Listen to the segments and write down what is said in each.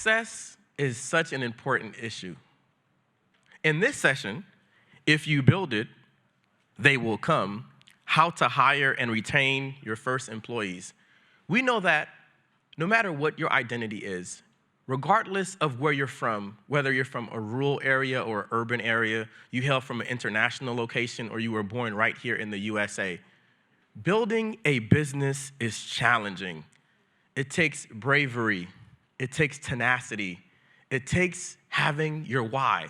Success is such an important issue. In this session, if you build it, they will come. How to hire and retain your first employees. We know that no matter what your identity is, regardless of where you're from, whether you're from a rural area or an urban area, you hail from an international location, or you were born right here in the USA, building a business is challenging. It takes bravery. It takes tenacity. It takes having your why.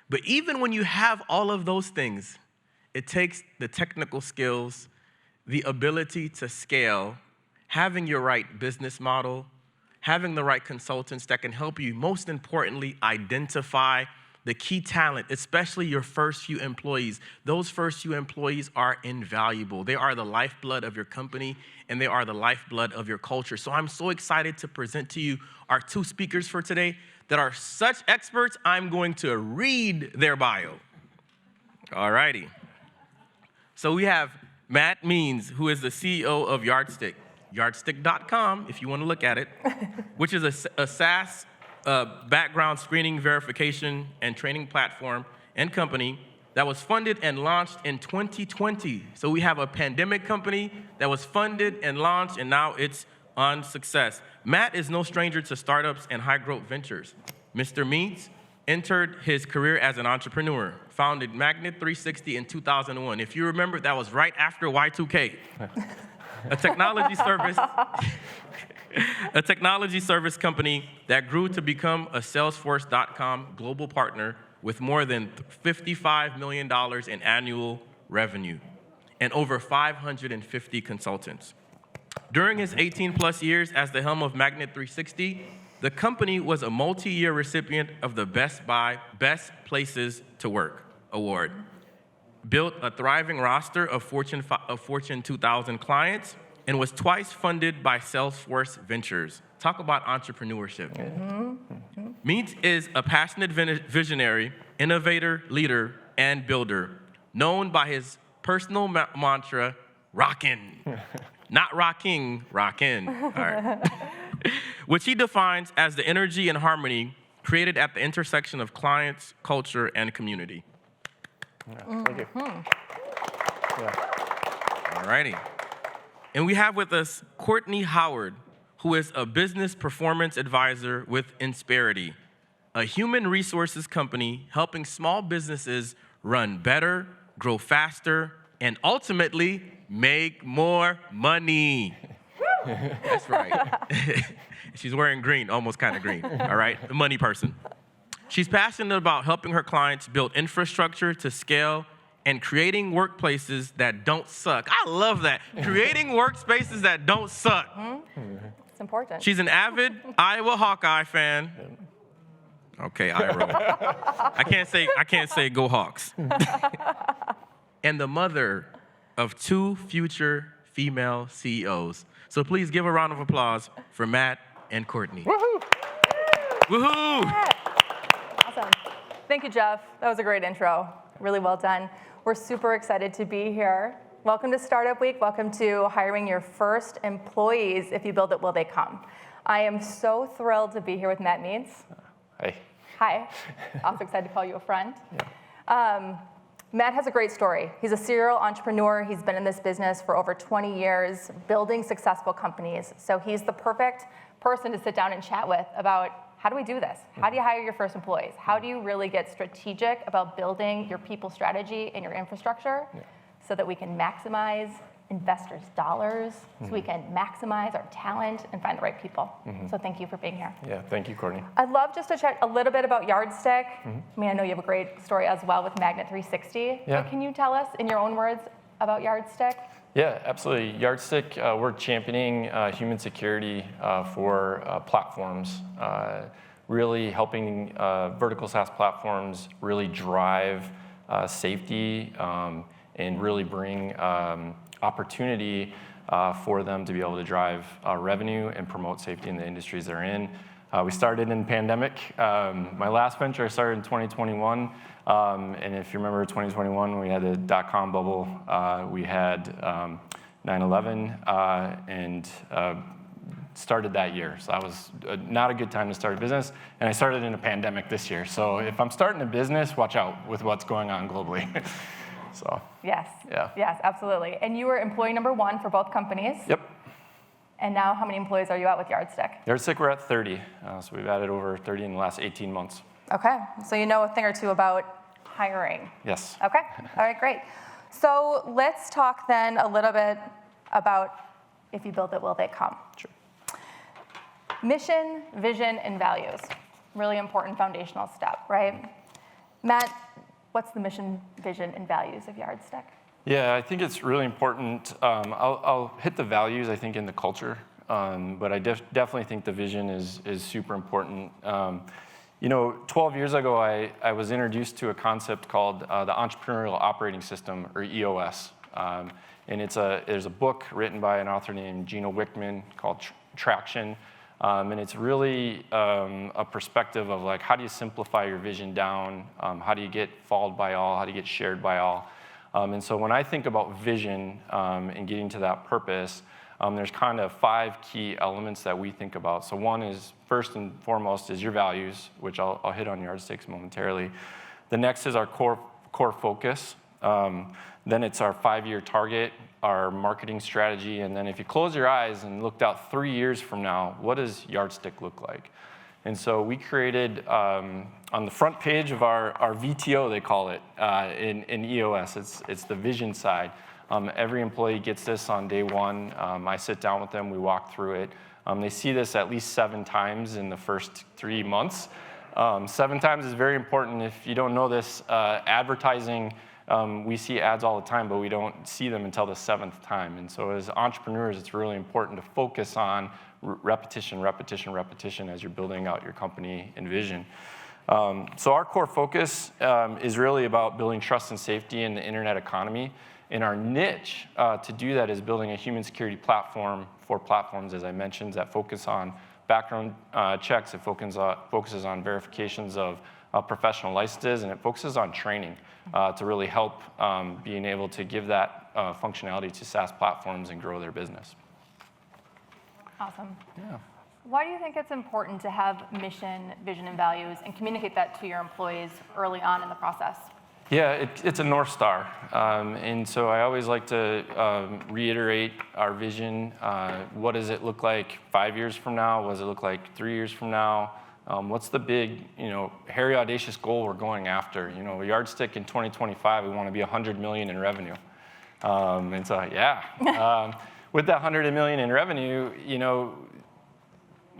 But even when you have all of those things, it takes the technical skills, the ability to scale, having your right business model, having the right consultants that can help you, most importantly, identify the key talent, especially your first few employees. Those first few employees are invaluable. They are the lifeblood of your company, and they are the lifeblood of your culture. So I'm so excited to present to you our two speakers for today that are such experts, I'm going to read their bio. All righty. So we have Matt Meents, who is the CEO of Yardstick, yardstick.com, if you want to look at it, which is a SaaS background screening, verification, and training platform and company that was funded and launched in 2020. So we have a pandemic company that was funded and launched, and now it's on success. Matt is no stranger to startups and high-growth ventures. Mr. Meents entered his career as an entrepreneur, founded Magnet 360 in 2001. If you remember, that was right after Y2K. A technology service company that grew to become a Salesforce.com global partner with more than $55 million in annual revenue and over 550 consultants. During his 18-plus years as the helm of Magnet 360, the company was a multi-year recipient of the Best Buy Best Places to Work award, built a thriving roster of Fortune 2000 clients, and was twice funded by Salesforce Ventures. Talk about entrepreneurship. Mm-hmm. Meents is a passionate visionary, innovator, leader, and builder, known by his personal mantra, rockin'. Not rocking, rockin'. All right. Which he defines as the energy and harmony created at the intersection of clients, culture, and community. Yeah, thank you. Yeah. All righty. And we have with us Courtney Howard, who is a business performance advisor with Insperity, a human resources company helping small businesses run better, grow faster, and ultimately make more money. That's right. She's wearing green, almost kind of green, all right? The money person. She's passionate about helping her clients build infrastructure to scale and creating workplaces that don't suck. I love that. Creating workspaces that don't suck. Mm-hmm. It's important. She's an avid Iowa Hawkeye fan. Okay, Iowa. I can't say go Hawks. And the mother of two future female CEOs. So please give a round of applause for Matt and Courtney. Woohoo! Woohoo! Yeah. Awesome. Thank you, Jeff. That was a great intro. Really well done. We're super excited to be here. Welcome to Startup Week. Welcome to hiring your first employees. If you build it, will they come? I am so thrilled to be here with Matt Meents. Hey. Hi. Also excited to call you a friend. Yeah. Matt has a great story. He's a serial entrepreneur. He's been in this business for over 20 years, building successful companies. So he's the perfect person to sit down and chat with about how do we do this? How do you hire your first employees? How do you really get strategic about building your people strategy and your infrastructure so that we can maximize investors' dollars, so we can maximize our talent and find the right people? So thank you for being here. Yeah, thank you, Courtney. I'd love just to chat a little bit about Yardstick. I mean, I know you have a great story as well with Magnet 360. Yeah. But can you tell us, in your own words, about Yardstick? Yeah, absolutely. Yardstick, we're championing human security for platforms, really helping vertical SaaS platforms really drive safety and really bring opportunity for them to be able to drive revenue and promote safety in the industries they're in. We started in the pandemic. My last venture I started in 2021. And if you remember 2021, we had the dot-com bubble. We had 9/11 and started that year. So that was not a good time to start a business. And I started in a pandemic this year. So if I'm starting a business, watch out with what's going on globally. So. Yes. Yeah. Yes, absolutely. And you were employee number 1 for both companies. Yep. And now how many employees are you at with Yardstick? Yardstick, we're at 30. So we've added over 30 in the last 18 months. Okay. So you know a thing or two about hiring. Yes. Okay. All right, great. So let's talk then a little bit about if you build it, will they come? Sure. Mission, vision, and values. Really important foundational step, right? Matt, what's the mission, vision, and values of Yardstick? Yeah, I think it's really important. I'll hit the values, I think, in the culture, but I definitely think the vision is super important. 12 years ago, I was introduced to a concept called the Entrepreneurial Operating System, or EOS. And there's a book written by an author named Gino Wickman called Traction. And it's really a perspective of like, how do you simplify your vision down? How do you get followed by all? How do you get shared by all? And so when I think about vision and getting to that purpose, there's kind of 5 key elements that we think about. So one is, first and foremost, is your values, which I'll hit on Yardsticks momentarily. The next is our core focus. Then it's our 5-year target, our marketing strategy, and then if you close your eyes and looked out 3 years from now, what does Yardstick look like? And so we created, on the front page of our VTO, they call it, in EOS, it's the vision side. Every employee gets this on day 1. I sit down with them, we walk through it. They see this at least 7 times in the first 3 months. 7 times is very important. If you don't know this, advertising, we see ads all the time, but we don't see them until the 7th time. And so as entrepreneurs, it's really important to focus on repetition as you're building out your company and vision. So our core focus is really about building trust and safety in the internet economy. And our niche to do that is building a human security platform for platforms, as I mentioned, that focus on background checks. It focuses on verifications of professional licenses, and it focuses on training to really help being able to give that functionality to SaaS platforms and grow their business. Awesome. Yeah. Why do you think it's important to have mission, vision, and values and communicate that to your employees early on in the process? Yeah, it's a North Star. And so I always like to reiterate our vision. What does it look like 5 years from now? What does it look like 3 years from now? What's the big, hairy, audacious goal we're going after? Yardstick in 2025, we want to be 100 million in revenue. And so, yeah. With that 100 million in revenue,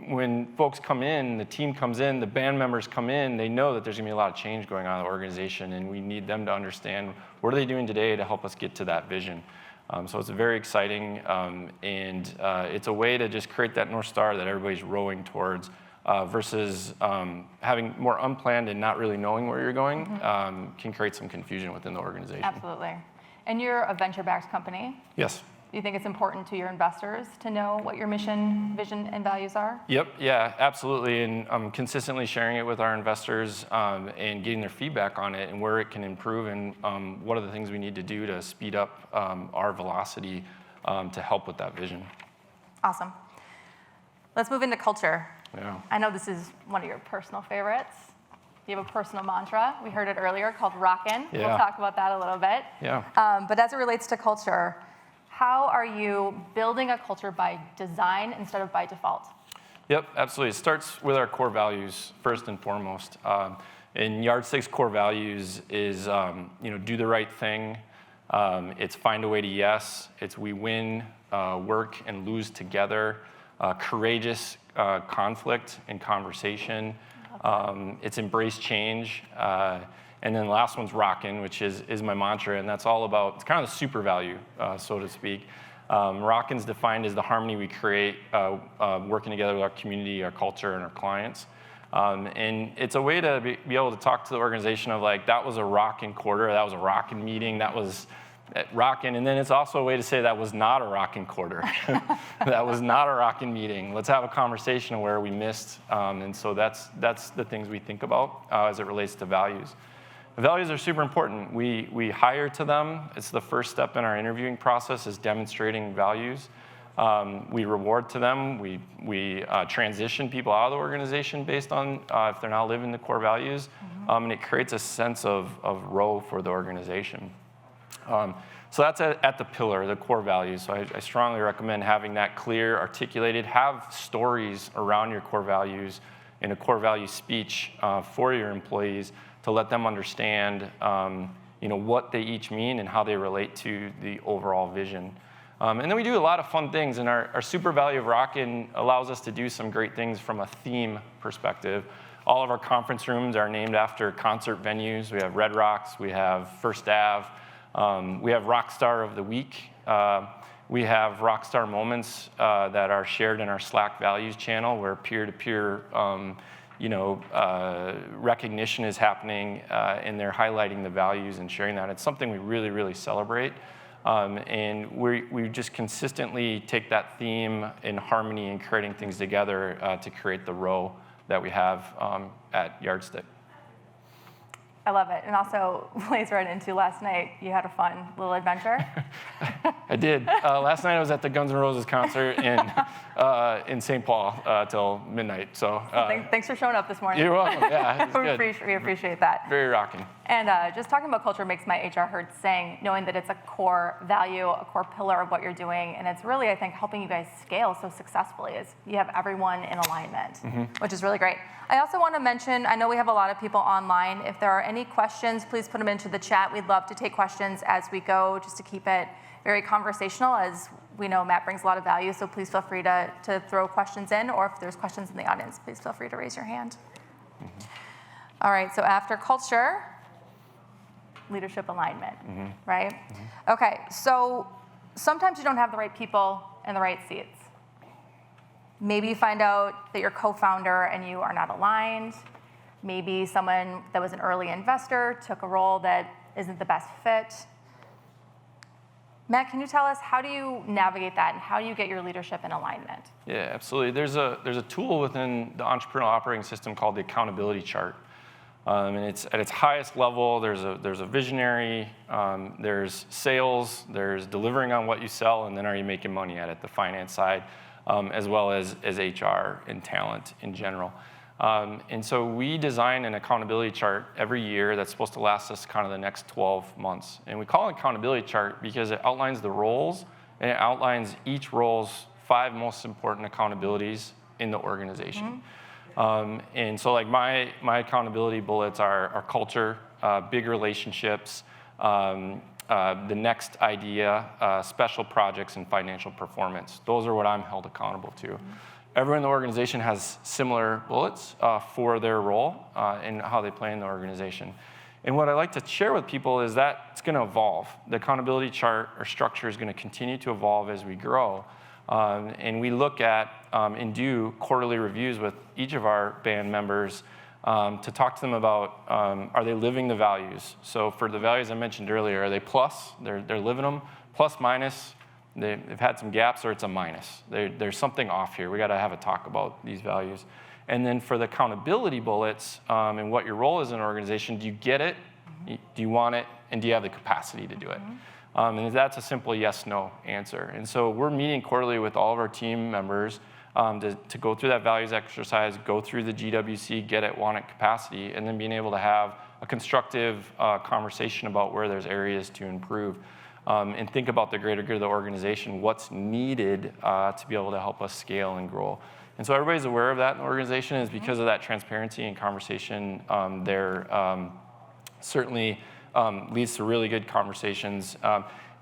when folks come in, the team comes in, the band members come in, they know that there's going to be a lot of change going on in the organization, and we need them to understand what are they doing today to help us get to that vision. So it's very exciting, and it's a way to just create that North Star that everybody's rowing towards versus having more unplanned and not really knowing where you're going can create some confusion within the organization. Absolutely. And you're a venture-backed company. Yes. Do you think it's important to your investors to know what your mission, vision, and values are? Yep, yeah, absolutely. And I'm consistently sharing it with our investors and getting their feedback on it and where it can improve and what are the things we need to do to speed up our velocity to help with that vision. Awesome. Let's move into culture. Yeah. I know this is one of your personal favorites. You have a personal mantra. We heard it earlier called Rockin'. Yeah. We'll talk about that a little bit. Yeah. But as it relates to culture, how are you building a culture by design instead of by default? Yep, absolutely. It starts with our core values first and foremost. And Yardstick's core values is, do the right thing. It's find a way to yes. It's we win, work, and lose together. Courageous conflict and conversation. It's embrace change. And then the last one's rockin', which is my mantra, and that's all about, it's kind of the super value, so to speak. Rockin's defined as the harmony we create working together with our community, our culture, and our clients. And it's a way to be able to talk to the organization of like, that was a rockin' quarter, that was a rockin' meeting, that was rockin', and then it's also a way to say that was not a rockin' quarter. That was not a rockin' meeting. Let's have a conversation where we missed, and so that's the things we think about as it relates to values. The values are super important. We hire to them. It's the first step in our interviewing process is demonstrating values. We reward to them. We transition people out of the organization based on if they're not living the core values, and it creates a sense of row for the organization. So that's at the pillar, the core values. So I strongly recommend having that clear, articulated. Have stories around your core values in a core value speech for your employees to let them understand what they each mean and how they relate to the overall vision. And then we do a lot of fun things, and our super value of Rockin' allows us to do some great things from a theme perspective. All of our conference rooms are named after concert venues. We have Red Rocks, we have First Ave, we have Rockstar of the Week. We have Rockstar moments that are shared in our Slack values channel where peer-to-peer recognition is happening, and they're highlighting the values and sharing that. It's something we really, really celebrate. And we just consistently take that theme in harmony and creating things together to create the row that we have at Yardstick. I love it. And also plays right into last night. You had a fun little adventure. I did. Last night I was at the Guns N' Roses concert in St. Paul till midnight. So thanks for showing up this morning. You're welcome. Yeah, we appreciate that. Very rocking. And just talking about culture makes my HR heart sing, knowing that it's a core value, a core pillar of what you're doing. And it's really, I think, helping you guys scale so successfully is you have everyone in alignment, which is really great. I also want to mention, I know we have a lot of people online. If there are any questions, please put them into the chat. We'd love to take questions as we go, just to keep it very conversational. As we know, Matt brings a lot of value, so please feel free to throw questions in, or if there's questions in the audience, please feel free to raise your hand. All right, so after culture, leadership alignment, right? Okay, so sometimes you don't have the right people in the right seats. Maybe you find out that you're co-founder and you are not aligned. Maybe someone that was an early investor took a role that isn't the best fit. Matt, can you tell us, how do you navigate that and how do you get your leadership in alignment? Yeah, absolutely. There's a tool within the entrepreneurial operating system called the accountability chart. And it's at its highest level. There's a visionary, there's sales, there's delivering on what you sell, and then are you making money at it, the finance side, as well as HR and talent in general. And so we design an accountability chart every year that's supposed to last us kind of the next 12 months. And we call it accountability chart because it outlines the roles, and it outlines each role's 5 most important accountabilities in the organization. And so like my accountability bullets are culture, big relationships, the next idea, special projects, and financial performance. Those are what I'm held accountable to. Everyone in the organization has similar bullets for their role and how they play in the organization. And what I like to share with people is that it's going to evolve. The accountability chart or structure is going to continue to evolve as we grow. And we look at and do quarterly reviews with each of our band members to talk to them about, are they living the values? So for the values I mentioned earlier, are they plus? They're living them, plus, minus. They've had some gaps, or it's a minus. There's something off here. We got to have a talk about these values. And then for the accountability bullets and what your role is in an organization, do you get it? Do you want it? And do you have the capacity to do it? And that's a simple yes/no answer. And so we're meeting quarterly with all of our team members to go through that values exercise, go through the GWC, get it, want it, capacity, and then being able to have a constructive conversation about where there's areas to improve. And think about the greater good of the organization, what's needed to be able to help us scale and grow. And so everybody's aware of that in the organization, is because of that transparency and conversation there certainly leads to really good conversations.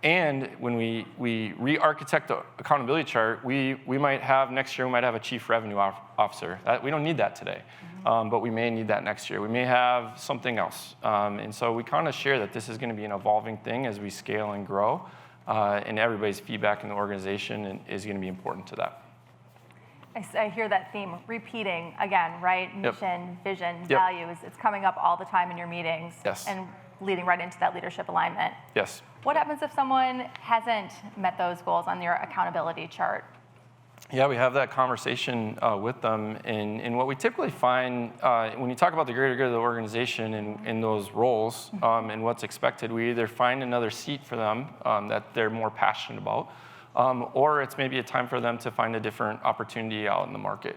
And when we re-architect the accountability chart, we might have, next year, we might have a chief revenue officer. We don't need that today, but we may need that next year. We may have something else. And so we kind of share that this is going to be an evolving thing as we scale and grow, and everybody's feedback in the organization is going to be important to that. I hear that theme repeating again, right? Mission, vision, values. It's coming up all the time in your meetings. Yes. And leading right into that leadership alignment. Yes. What happens if someone hasn't met those goals on your accountability chart? Yeah, we have that conversation with them. And what we typically find when you talk about the greater good of the organization and those roles and what's expected, we either find another seat for them that they're more passionate about, or it's maybe a time for them to find a different opportunity out in the market.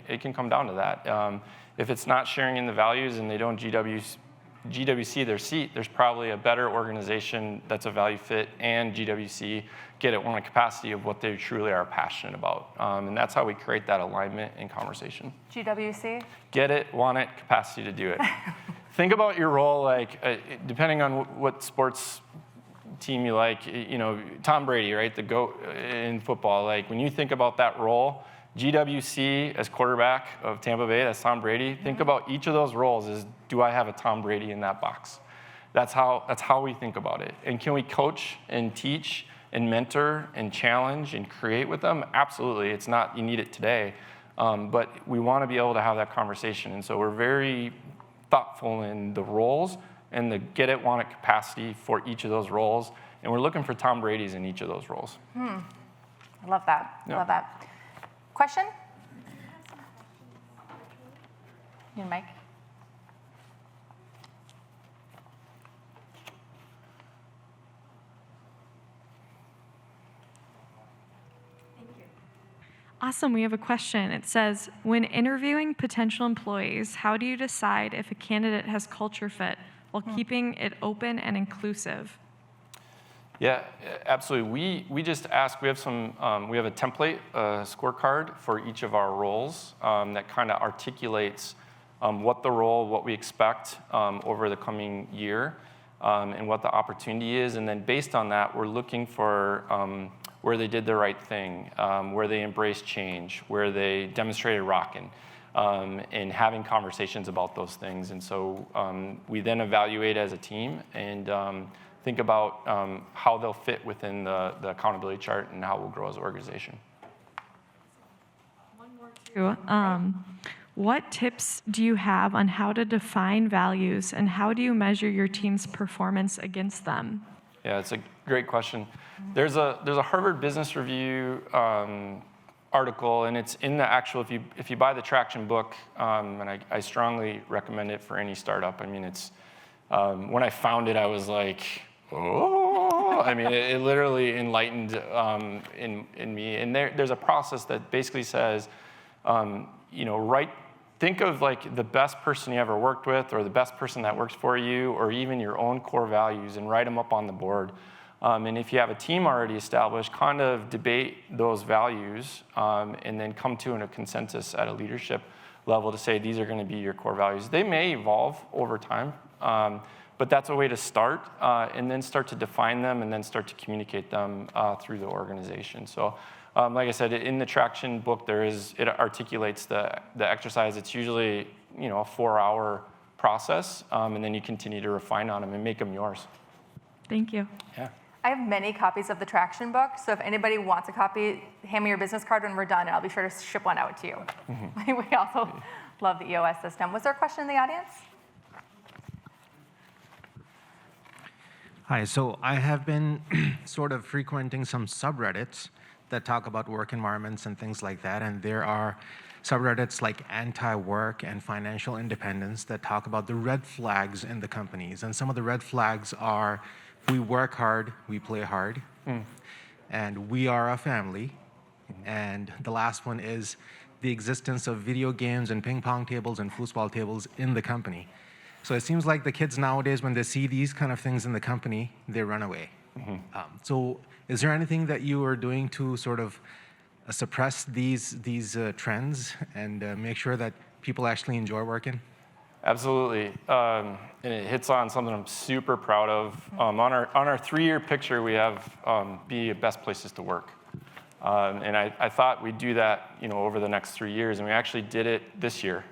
It can come down to that. If it's not sharing in the values and they don't GWC their seat, there's probably a better organization that's a value fit and GWC get it, want a capacity of what they truly are passionate about. And that's how we create that alignment and conversation. GWC? Get it, want it, capacity to do it. Think about your role, like, depending on what sports team you like, Tom Brady, right, the GOAT in football. Like, when you think about that role, GWC as quarterback of Tampa Bay, that's Tom Brady. Think about each of those roles as, do I have a Tom Brady in that box? That's how we think about it. And can we coach and teach and mentor and challenge and create with them? Absolutely. It's not, you need it today. But we want to be able to have that conversation. And so we're very thoughtful in the roles and the get it, want it capacity for each of those roles. And we're looking for Tom Brady's in each of those roles. I love that. Yeah. I love that. Question? You and Mike? Awesome, we have a question. It says, when interviewing potential employees, how do you decide if a candidate has culture fit while keeping it open and inclusive? Yeah, absolutely. We just ask, we have a template, scorecard for each of our roles that kind of articulates what the role, what we expect over the coming year, and what the opportunity is. And then based on that, we're looking for where they did the right thing, where they embraced change, where they demonstrated rocking, and having conversations about those things. And so we then evaluate as a team and think about how they'll fit within the accountability chart and how we'll grow as an organization. One more too. What tips do you have on how to define values and how do you measure your team's performance against them? Yeah, it's a great question. There's a Harvard Business Review article, and it's in the actual, if you buy the Traction book, and I strongly recommend it for any startup. I mean, it's, when I found it, I was like, oh, I mean, it literally enlightened in me. And there's a process that basically says, think of like the best person you ever worked with or the best person that works for you or even your own core values and write them up on the board. And if you have a team already established, kind of debate those values and then come to a consensus at a leadership level to say these are going to be your core values. They may evolve over time, but that's a way to start and then start to define them and then start to communicate them through the organization. So like I said, in the Traction book, it articulates the exercise. It's usually a 4-hour process, and then you continue to refine on them and make them yours. Thank you. Yeah. I have many copies of the Traction book, so if anybody wants a copy, hand me your business card when we're done, and I'll be sure to ship one out to you. We also love the EOS system. Was there a question in the audience? Hi, so I have been sort of frequenting some subreddits that talk about work environments and things like that, and there are subreddits like anti-work and financial independence that talk about the red flags in the companies. And some of the red flags are, we work hard, we play hard, and we are a family. And the last one is the existence of video games and ping pong tables and foosball tables in the company. So it seems like the kids nowadays, when they see these kind of things in the company, they run away. So is there anything that you are doing to sort of suppress these trends and make sure that people actually enjoy working? Absolutely, and it hits on something I'm super proud of. On our 3-year picture, we have be best places to work, and I thought we'd do that, over the next 3 years, and we actually did it this year.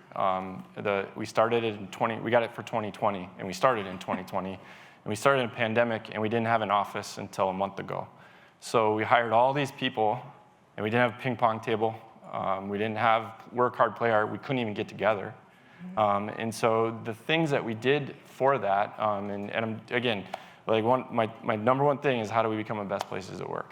We started it we got it for 2020, and we started in 2020, and we started in a pandemic, and we didn't have an office until a month ago. So we hired all these people, and we didn't have a ping pong table. We didn't have work hard, play hard. We couldn't even get together. And so the things that we did for that, and again, like my number one thing is how do we become the best places to work?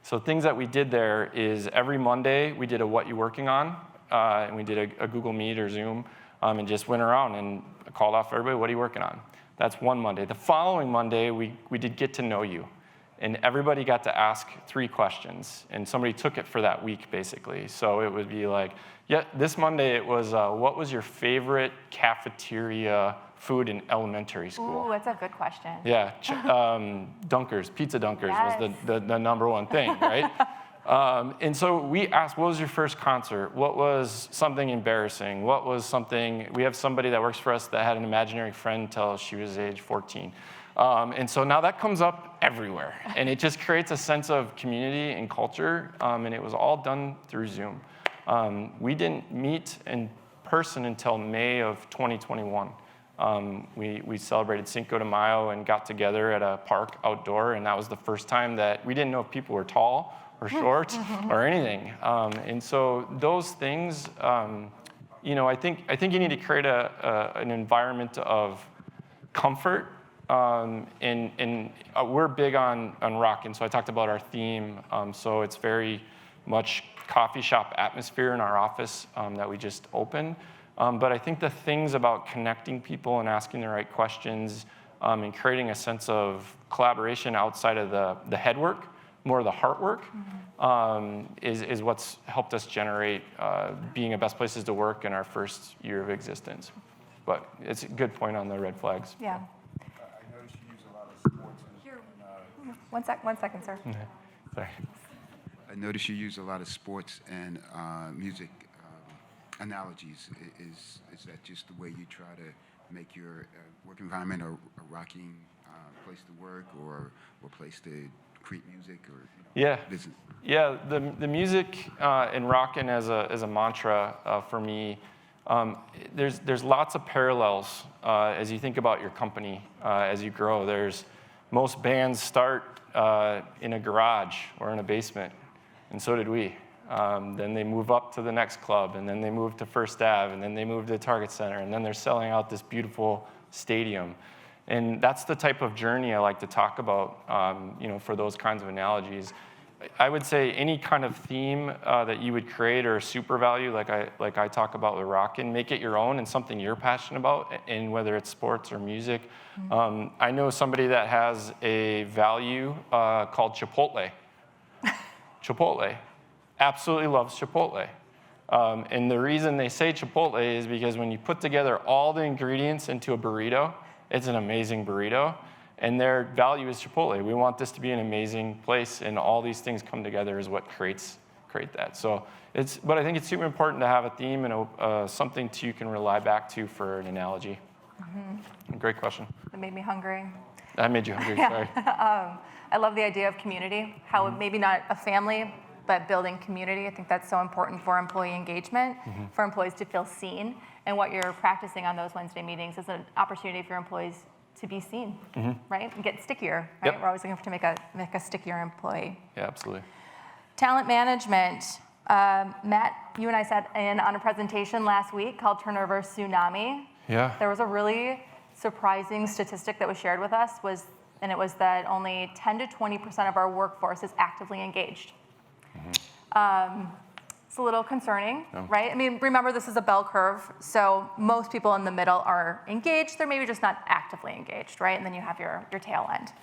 So things that we did there is every Monday we did a what you working on, and we did a Google Meet or Zoom, and just went around and called off everybody, what are you working on? That's one Monday. The following Monday we did get to know you. And everybody got to ask 3 questions, and somebody took it for that week, basically. So it would be like, yeah, this Monday it was, what was your favorite cafeteria food in elementary school? Ooh, that's a good question. Yeah, Dunkers, pizza Dunkers Yes. was the number one thing, right? And so we asked, what was your first concert? What was something embarrassing? What was something, we have somebody that works for us that had an imaginary friend till she was age 14. And so now that comes up everywhere. And it just creates a sense of community and culture. And it was all done through Zoom. We didn't meet in person until May of 2021. We celebrated Cinco de Mayo and got together at a park outdoor. And that was the first time that we didn't know if people were tall or short or anything. And so those things, I think you need to create an environment of comfort. And we're big on rock, and so I talked about our theme. So it's very much coffee shop atmosphere in our office that we just opened. But I think the things about connecting people and asking the right questions and creating a sense of collaboration outside of the head work, more of the heart work, is what's helped us generate being a best places to work in our first year of existence. But it's a good point on the red flags. Yeah. I noticed you use a lot of sports and One second, sir. Sorry. I noticed you use a lot of sports and music analogies. Is that just the way you try to make your work environment a rocking place to work, or place to create music, or business? Yeah. The music and rocking as a mantra for me. There's lots of parallels as you think about your company as you grow. Most bands start in a garage or in a basement, and so did we. Then they move up to the next club, and then they move to First Ave, and then they move to Target Center, and then they're selling out this beautiful stadium. And that's the type of journey I like to talk about, for those kinds of analogies. I would say any kind of theme that you would create, or a super value, like I talk about with rockin', make it your own and something you're passionate about, and whether it's sports or music. I know somebody that has a value called Chipotle. Chipotle. Absolutely loves Chipotle. And the reason they say Chipotle is because when you put together all the ingredients into a burrito, it's an amazing burrito. And their value is Chipotle. We want this to be an amazing place, and all these things come together is what create that. So but I think it's super important to have a theme and something you can rely back to for an analogy. Great question. That made me hungry. That made you hungry, sorry. I love the idea of community, how maybe not a family, but building community. I think that's so important for employee engagement, for employees to feel seen. And what you're practicing on those Wednesday meetings is an opportunity for your employees to be seen, right? And get stickier, right? Yep. We're always looking to make a stickier employee. Yeah, absolutely. Talent management. Matt, you and I sat in on a presentation last week called Turnover Tsunami. Yeah. There was a really surprising statistic that was shared with us, and it was that only 10 to 20% of our workforce is actively engaged. It's a little concerning, right? I mean, remember, this is a bell curve, so most people in the middle are engaged. They're maybe just not actively engaged, right? And then you have your tail end.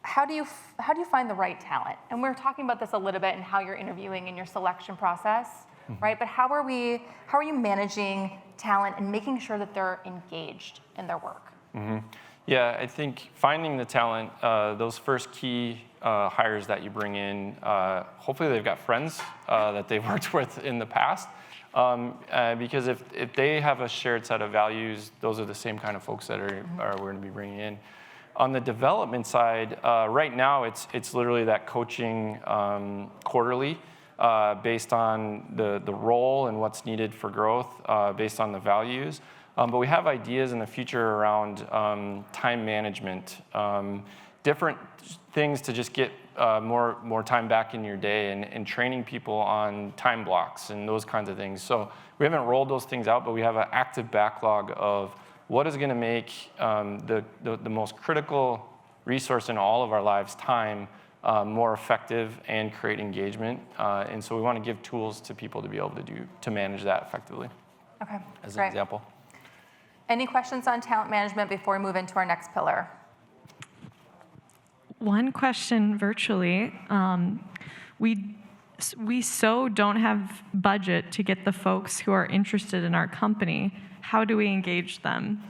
How do you find the right talent? And we're talking about this a little bit in how you're interviewing in your selection process, right? But how are you managing talent and making sure that they're engaged in their work? Yeah, I think finding the talent, those first key hires that you bring in, hopefully they've got friends that they've worked with in the past. Because if they have a shared set of values, those are the same kind of folks that we're going to be bringing in. On the development side, right now it's literally that coaching quarterly based on the role and what's needed for growth, based on the values. But we have ideas in the future around time management, different things to just get more time back in your day, and training people on time blocks and those kinds of things. So we haven't rolled those things out, but we have an active backlog of what is going to make the most critical resource in all of our lives, time, more effective and create engagement. And so we want to give tools to people to be able to manage that effectively. Okay, As an great. example. Any questions on talent management before we move into our next pillar? One question virtually. We so don't have budget to get the folks who are interested in our company. How do we engage them?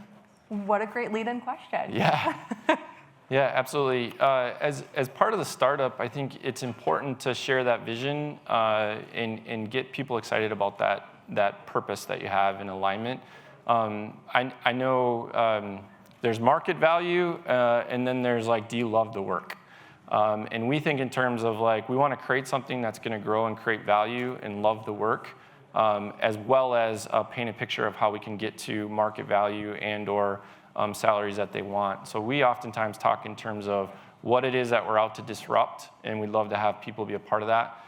What a great lead-in question. Yeah. Yeah, absolutely. As part of the startup, I think it's important to share that vision and get people excited about that purpose that you have in alignment. I know there's market value, and then there's like, do you love the work? And we think in terms of like, we want to create something that's going to grow and create value and love the work, as well as paint a picture of how we can get to market value and or salaries that they want. So we oftentimes talk in terms of what it is that we're out to disrupt, and we'd love to have people be a part of that.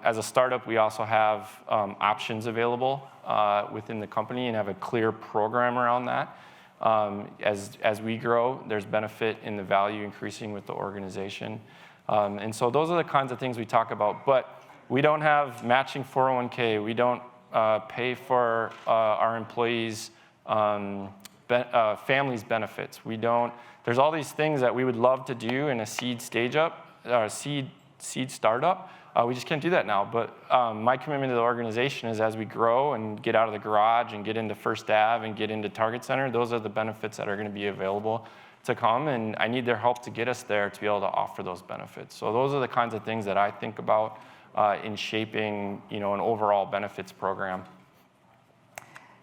As a startup, we also have options available within the company and have a clear program around that. As we grow, there's benefit in the value increasing with the organization. And so those are the kinds of things we talk about. But we don't have matching 401k. We don't pay for our employees' families' benefits. We don't. There's all these things that we would love to do in a seed startup. We just can't do that now. But my commitment to the organization is as we grow and get out of the garage and get into First Ave and get into Target Center, those are the benefits that are going to be available to come. And I need their help to get us there to be able to offer those benefits. So those are the kinds of things that I think about in shaping, an overall benefits program.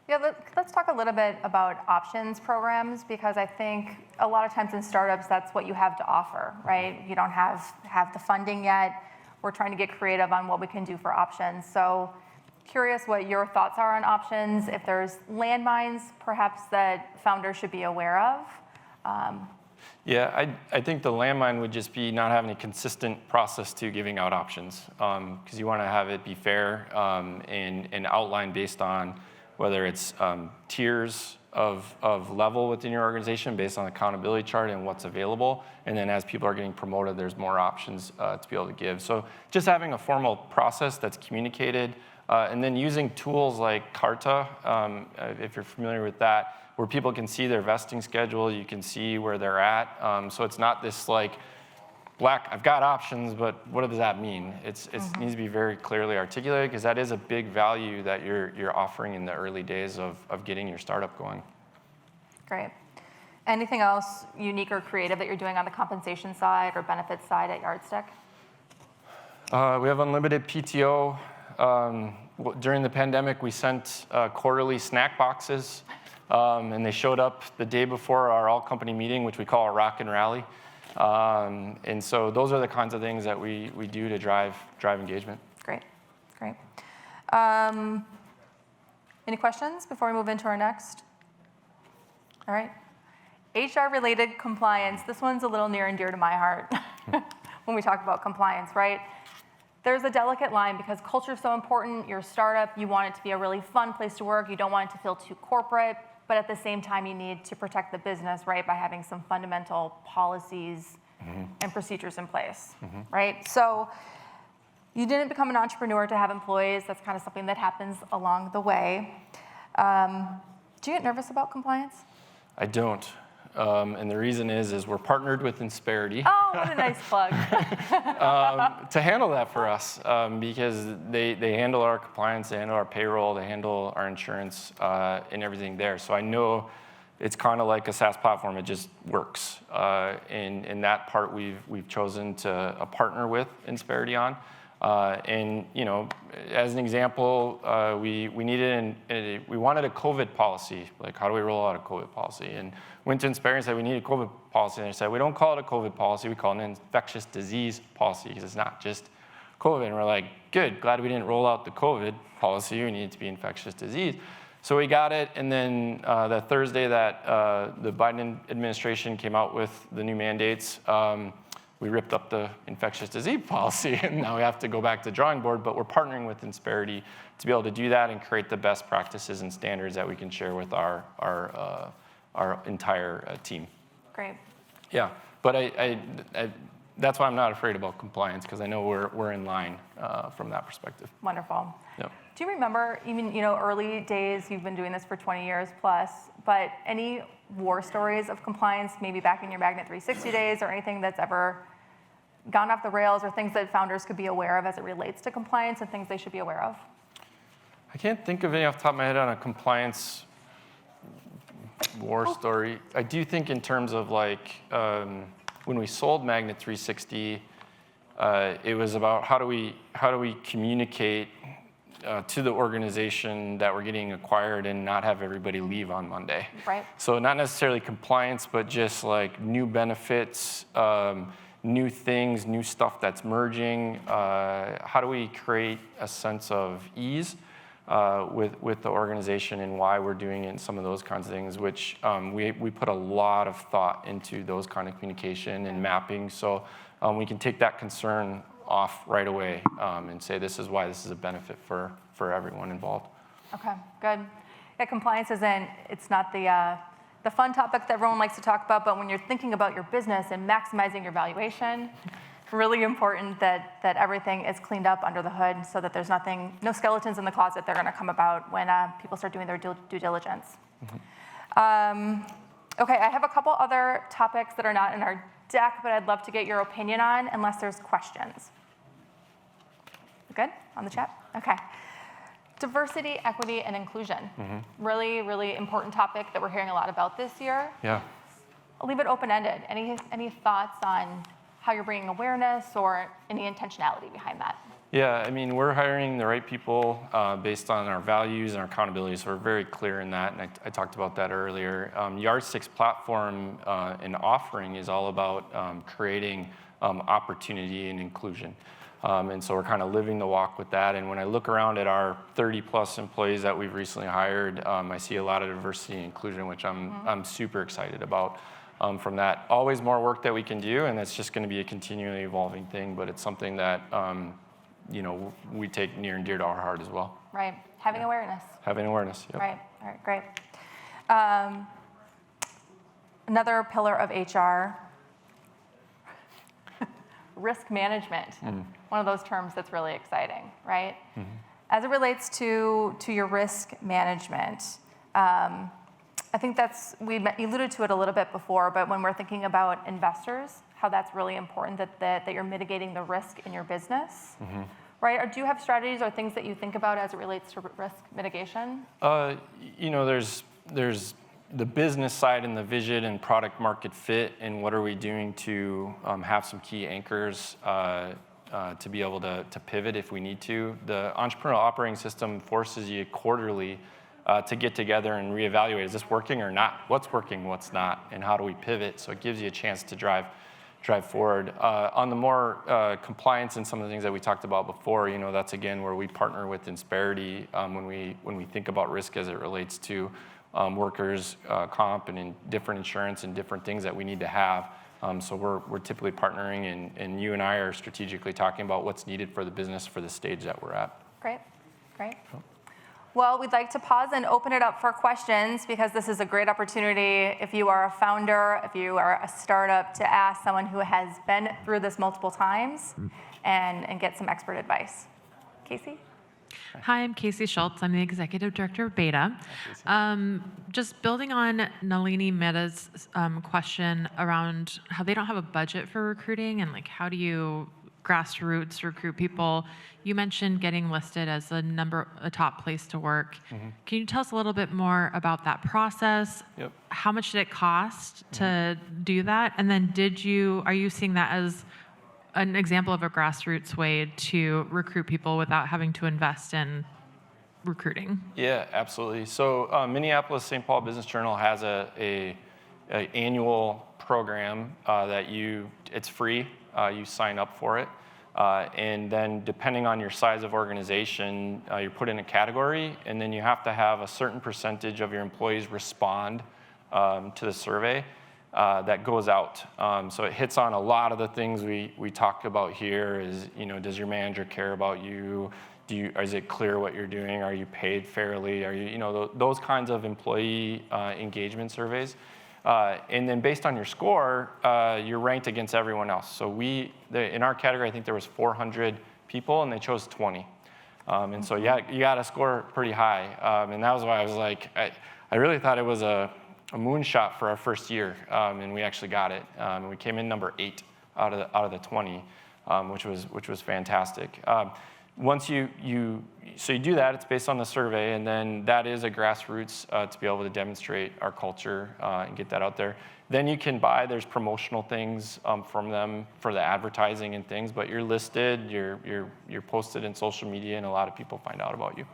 Yeah, let's talk a little bit about options programs, because I think a lot of times in startups, that's what you have to offer, right? You don't have the funding yet. We're trying to get creative on what we can do for options. So curious what your thoughts are on options, if there's landmines perhaps that founders should be aware of. Yeah, I think the landmine would just be not having a consistent process to giving out options, because you want to have it be fair and outlined based on whether it's tiers of level within your organization based on the accountability chart and what's available. And then as people are getting promoted, there's more options to be able to give. So just having a formal process that's communicated, and then using tools like Carta, if you're familiar with that, where people can see their vesting schedule, you can see where they're at. So it's not this like, I've got options, but what does that mean? It needs to be very clearly articulated, because that is a big value that you're offering in the early days of getting your startup going. Great. Anything else unique or creative that you're doing on the compensation side or benefits side at Yardstick? We have unlimited PTO. During the pandemic, we sent quarterly snack boxes, and they showed up the day before our all-company meeting, which we call a rock and rally. And so those are the kinds of things that we do to drive engagement. Great. Any questions before we move into our next? All right. HR-related compliance. This one's a little near and dear to my heart when we talk about compliance, right? There's a delicate line, because culture is so important. You're a startup. You want it to be a really fun place to work. You don't want it to feel too corporate. But at the same time, you need to protect the business, right, by having some fundamental policies and procedures in place, right? So you didn't become an entrepreneur to have employees. That's kind of something that happens along the way. Do you get nervous about compliance? I don't. And the reason is we're partnered with Insperity. Oh, what a nice plug. To handle that for us, because they handle our compliance, they handle our payroll, they handle our insurance and everything there. So I know it's kind of like a SaaS platform. It just works. In that part, we've chosen to partner with Insperity on. And as an example, we wanted a COVID policy. Like, how do we roll out a COVID policy? And went to Insperity and said we need a COVID policy. And they said we don't call it a COVID policy. We call it an infectious disease policy, because it's not just COVID. And we're like, good, glad we didn't roll out the COVID policy. We need it to be infectious disease. So we got it, and then that Thursday that the Biden administration came out with the new mandates, we ripped up the infectious disease policy, and now we have to go back to the drawing board. But we're partnering with Insperity to be able to do that and create the best practices and standards that we can share with our entire team. Great. Yeah, but I that's why I'm not afraid about compliance, because I know we're in line from that perspective. Wonderful. Yep. Do you remember, even early days, you've been doing this for 20 years plus, but any war stories of compliance, maybe back in your Magnet 360 days, or anything that's ever gone off the rails, or things that founders could be aware of as it relates to compliance and things they should be aware of? I can't think of any off the top of my head on a compliance war story. I do think in terms of like when we sold Magnet 360, it was about how do we communicate to the organization that we're getting acquired and not have everybody leave on Monday. Right. So not necessarily compliance, but just like new benefits, new things, new stuff that's merging. How do we create a sense of ease with the organization and why we're doing it and some of those kinds of things, which we put a lot of thought into those kind of communication and mapping. So we can take that concern off right away and say this is why this is a benefit for everyone involved. Okay, good. Yeah, compliance it's not the fun topic that everyone likes to talk about, but when you're thinking about your business and maximizing your valuation, it's really important that everything is cleaned up under the hood so that there's no skeletons in the closet that are gonna come about when people start doing their due diligence. Mm-hmm. Okay, I have a couple other topics that are not in our deck, but I'd love to get your opinion on, unless there's questions. Good on the chat? Okay. Diversity, equity, and inclusion. Mm-hmm. Really, really important topic that we're hearing a lot about this year. Yeah. I'll leave it open-ended. Any thoughts on how you're bringing awareness or any intentionality behind that? Yeah, I mean, we're hiring the right people based on our values and our accountability, so we're very clear in that, and I talked about that earlier. Yardstick's platform and offering is all about creating opportunity and inclusion. And so we're kind of living the walk with that. And when I look around at our 30-plus employees that we've recently hired, I see a lot of diversity and inclusion, which I'm super excited about. From that, always more work that we can do, and it's just going to be a continually evolving thing. But it's something that we take near and dear to our heart as well. Right, having awareness. Having awareness. Yep. Right. All right, great. Another pillar of HR. Risk management, one of those terms that's really exciting, right? Mm-hmm. As it relates to your risk management, I think we alluded to it a little bit before, but when we're thinking about investors, how that's really important that you're mitigating the risk in your business, mm-hmm. right? Or do you have strategies or things that you think about as it relates to risk mitigation? There's the business side and the vision and product market fit, and what are we doing to have some key anchors to be able to pivot if we need to. The entrepreneurial operating system forces you quarterly to get together and reevaluate, is this working or not? What's working, what's not, and how do we pivot? So it gives you a chance to drive forward. On the more compliance and some of the things that we talked about before, that's again where we partner with Insperity when we think about risk as it relates to workers' comp and in different insurance and different things that we need to have. So we're typically partnering, and you and I are strategically talking about what's needed for the business for the stage that we're at. Great. Well, we'd like to pause and open it up for questions, because this is a great opportunity if you are a founder, if you are a startup, to ask someone who has been through this multiple times and get some expert advice. Casey? Hi, I'm Casey Schultz. I'm the Executive Director of Beta. Just building on Nalini Mehta's question around how they don't have a budget for recruiting and how do you grassroots recruit people. You mentioned getting listed as a top place to work. Mm-hmm. Can you tell us a little bit more about that process? Yep. How much did it cost to do that? And then are you seeing that as an example of a grassroots way to recruit people without having to invest in recruiting? Yeah, absolutely. So Minneapolis-St. Paul Business Journal has a annual program that it's free. You sign up for it. And then depending on your size of organization, you're put in a category, and then you have to have a certain percentage of your employees respond to the survey that goes out. So it hits on a lot of the things we talk about here is, does your manager care about you? Is it clear what you're doing? Are you paid fairly? Are you, those kinds of employee engagement surveys. And then based on your score, you're ranked against everyone else. So in our category, I think there was 400 people, and they chose 20. And so, yeah, you got to score pretty high. And that was why I was like, I really thought it was a moonshot for our first year, and we actually got it. And we came in number 8 out of the 20, which was fantastic. Once you do that, it's based on the survey, and then that is a grassroots to be able to demonstrate our culture and get that out there. Then you can buy, there's promotional things from them for the advertising and things, but you're listed, you're posted in social media, and a lot of people find out about you.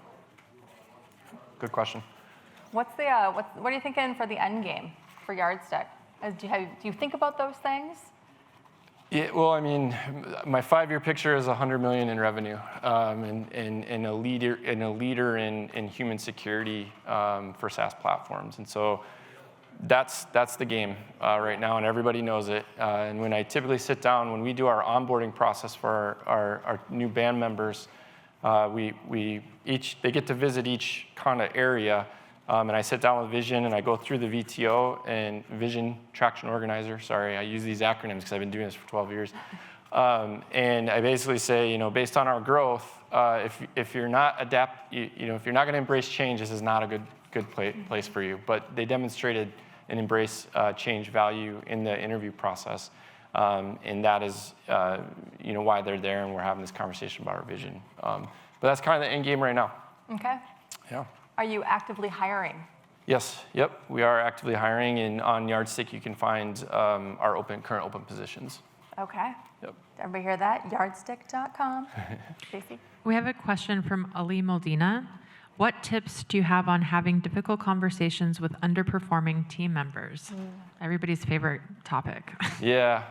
Good question. What are you thinking for the end game for Yardstick? Do you think about those things? Yeah, well, I mean, my 5-year picture is $100 million in revenue, and a leader in human security for SaaS platforms, and so that's the game right now, and everybody knows it. And when I typically sit down, when we do our onboarding process for our new band members, they get to visit each kind of area. And I sit down with Vision, and I go through the VTO and Vision Traction Organizer. Sorry, I use these acronyms because I've been doing this for 12 years. And I basically say, based on our growth, if you're not if you're not going to embrace change, this is not a good place for you. But they demonstrated an embrace change value in the interview process, and that is why they're there, and we're having this conversation about our vision. But that's kind of the end game right now. Okay. Yeah. Are you actively hiring? Yes, yep, we are actively hiring, and on Yardstick you can find our current open positions. Okay. Yep. Did everybody hear that? Yardstick.com. Stacey? We have a question from Ali Moldina. What tips do you have on having difficult conversations with underperforming team members? Everybody's favorite topic. Yeah,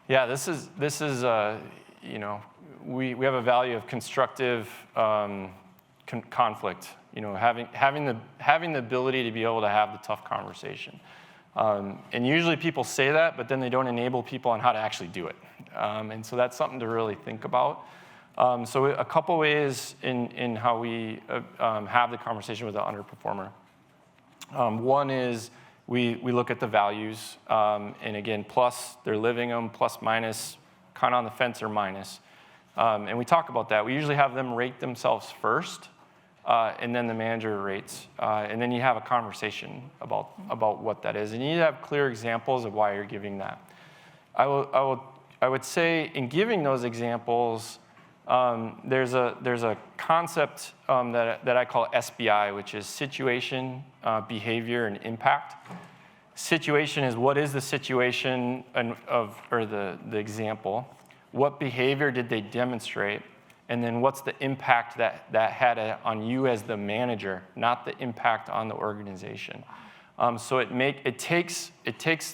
this is we have a value of constructive conflict. Having the ability to be able to have the tough conversation. And usually people say that, but then they don't enable people on how to actually do it. And so that's something to really think about. So a couple ways in how we have the conversation with the underperformer. One is we look at the values, and again, plus they're living them, plus minus, kind of on the fence or minus. And we talk about that. We usually have them rate themselves first, and then the manager rates, and then you have a conversation about what that is. And you need to have clear examples of why you're giving that. I would say in giving those examples, there's a concept that I call SBI, which is situation, behavior, and impact. Situation is what is the situation or the example. What behavior did they demonstrate? And then what's the impact that had on you as the manager, not the impact on the organization. So it takes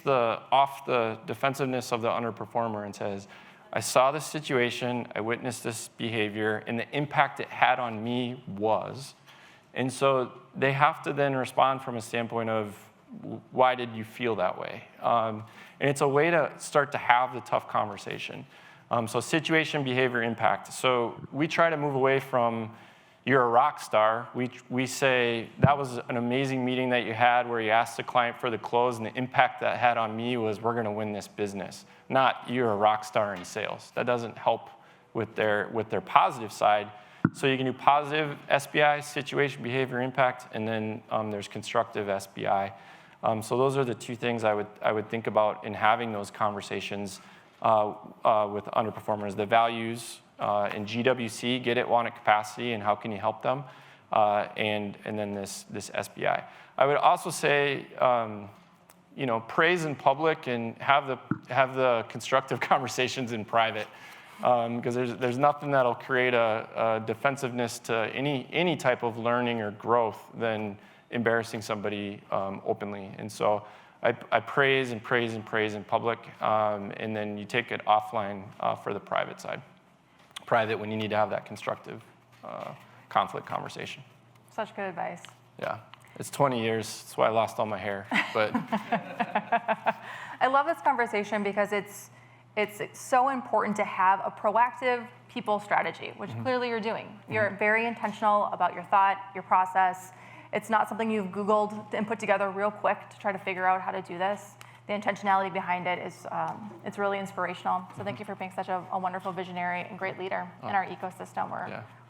off the defensiveness of the underperformer and says, I saw this situation, I witnessed this behavior, and the impact it had on me was. And so they have to then respond from a standpoint of, why did you feel that way? And it's a way to start to have the tough conversation. So situation, behavior, impact. So we try to move away from, you're a rock star. We say, that was an amazing meeting that you had where you asked the client for the close, and the impact that had on me was, we're going to win this business. Not, you're a rock star in sales. That doesn't help with their positive side. So you can do positive SBI, situation, behavior, impact, and then there's constructive SBI. So those are the two things I would think about in having those conversations with underperformers. The values in GWC, get it, want it, capacity, and how can you help them, and then this SBI. I would also say, praise in public and have the constructive conversations in private, because there's nothing that'll create a defensiveness to any type of learning or growth than embarrassing somebody openly. And so I praise and praise and praise in public, and then you take it offline for the private side. Private when you need to have that constructive conflict conversation. Such good advice. Yeah, it's 20 years. That's why I lost all my hair. But I love this conversation because it's so important to have a proactive people strategy, which clearly you're doing. You're very intentional about your thought, your process. It's not something you've Googled and put together real quick to try to figure out how to do this. the intentionality behind it is it's really inspirational. So thank you for being such a wonderful visionary and great leader in our ecosystem.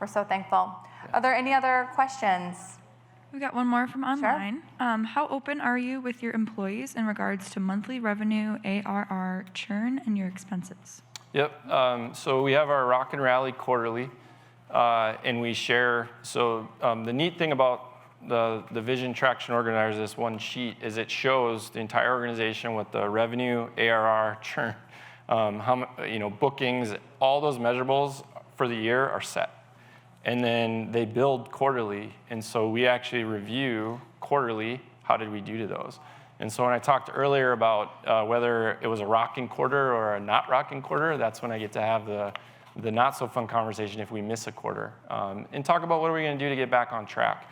We're so thankful. Are there any other questions? We got one more from online. How open are you with your employees in regards to monthly revenue, ARR, churn, and your expenses? Yep. So we have our Rock and Rally quarterly, and we share. So the neat thing about the Vision Traction Organizer, this one sheet, is it shows the entire organization with the revenue, ARR, churn, bookings, all those measurables for the year are set. And then they build quarterly, and so we actually review quarterly, how did we do to those? And so when I talked earlier about whether it was a rocking quarter or a not rocking quarter, that's when I get to have the not so fun conversation if we miss a quarter, and talk about what are we gonna do to get back on track.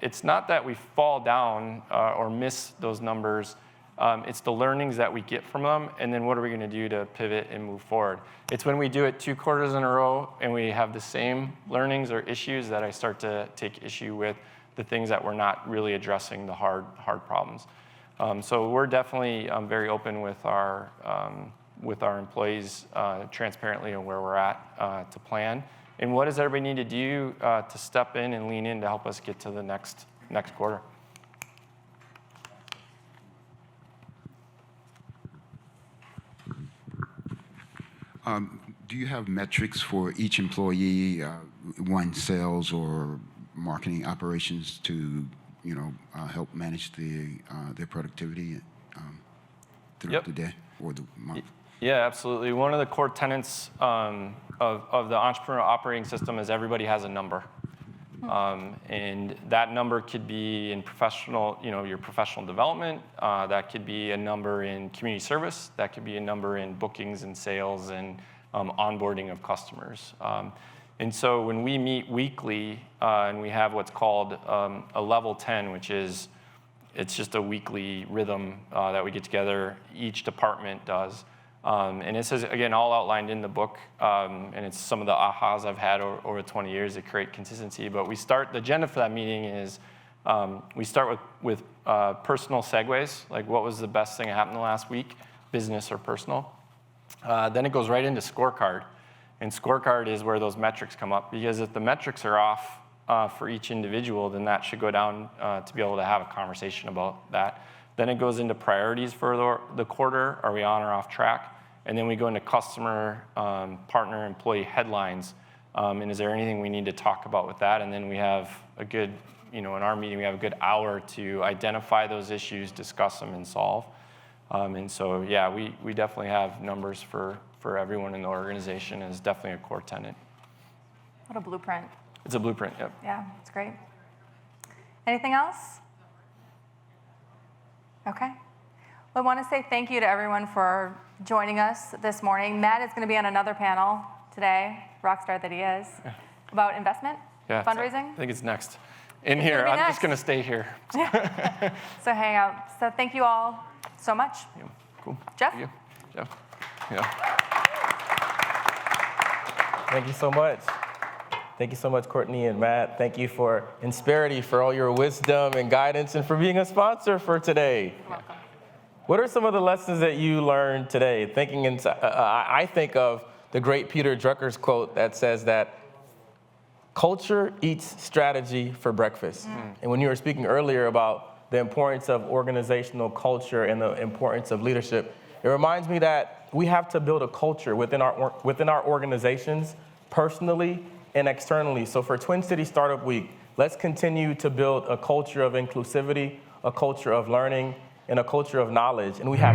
It's not that we fall down or miss those numbers, it's the learnings that we get from them, and then what are we gonna do to pivot and move forward. It's when we do it 2 quarters in a row and we have the same learnings or issues that I start to take issue with the things that we're not really addressing, the hard problems. So we're definitely very open with our employees transparently on where we're at to plan. And what does everybody need to do to step in and lean in to help us get to the next quarter? Do you have metrics for each employee, one sales or marketing operations to, help manage their productivity throughout the day or the month? Yeah, absolutely. One of the core tenets of the entrepreneurial operating system is everybody has a number. And that number could be in professional, your professional development. That could be a number in community service. That could be a number in bookings and sales and onboarding of customers. And so when we meet weekly and we have what's called a level 10, which is, it's just a weekly rhythm that we get together, each department does. And this is, again, all outlined in the book, and it's some of the ahas I've had over 20 years to create consistency. But the agenda for that meeting is we start with personal segues, like what was the best thing that happened the last week, business or personal. Then it goes right into scorecard. And scorecard is where those metrics come up, because if the metrics are off for each individual, then that should go down to be able to have a conversation about that. Then it goes into priorities for the quarter. Are we on or off track? And then we go into customer, partner, employee headlines. And is there anything we need to talk about with that? And then we have a good, in our meeting, we have a good hour to identify those issues, discuss them, and solve. And so, yeah, we definitely have numbers for everyone in the organization. It's definitely a core tenet. What a blueprint. It's a blueprint, yep. Yeah, it's great. Anything else? Okay. Well, I want to say thank you to everyone for joining us this morning. Matt is going to be on another panel today, rockstar that he is, about investment, fundraising. I think it's next. I'm just going to stay here. So hang out. So thank you all so much. Yeah, cool. Jeff? Thank you. Jeff. Yeah. Thank you so much. Thank you so much, Courtney and Matt. Thank you for Insperity for all your wisdom and guidance and for being a sponsor for today. You're welcome. What are some of the lessons that you learned today? I think of the great Peter Drucker's quote that says that culture eats strategy for breakfast. And when you were speaking earlier about the importance of organizational culture and the importance of leadership, it reminds me that we have to build a culture within our organizations, personally and externally. So for Twin City Startup Week, let's continue to build a culture of inclusivity, a culture of learning, and a culture of knowledge. And we have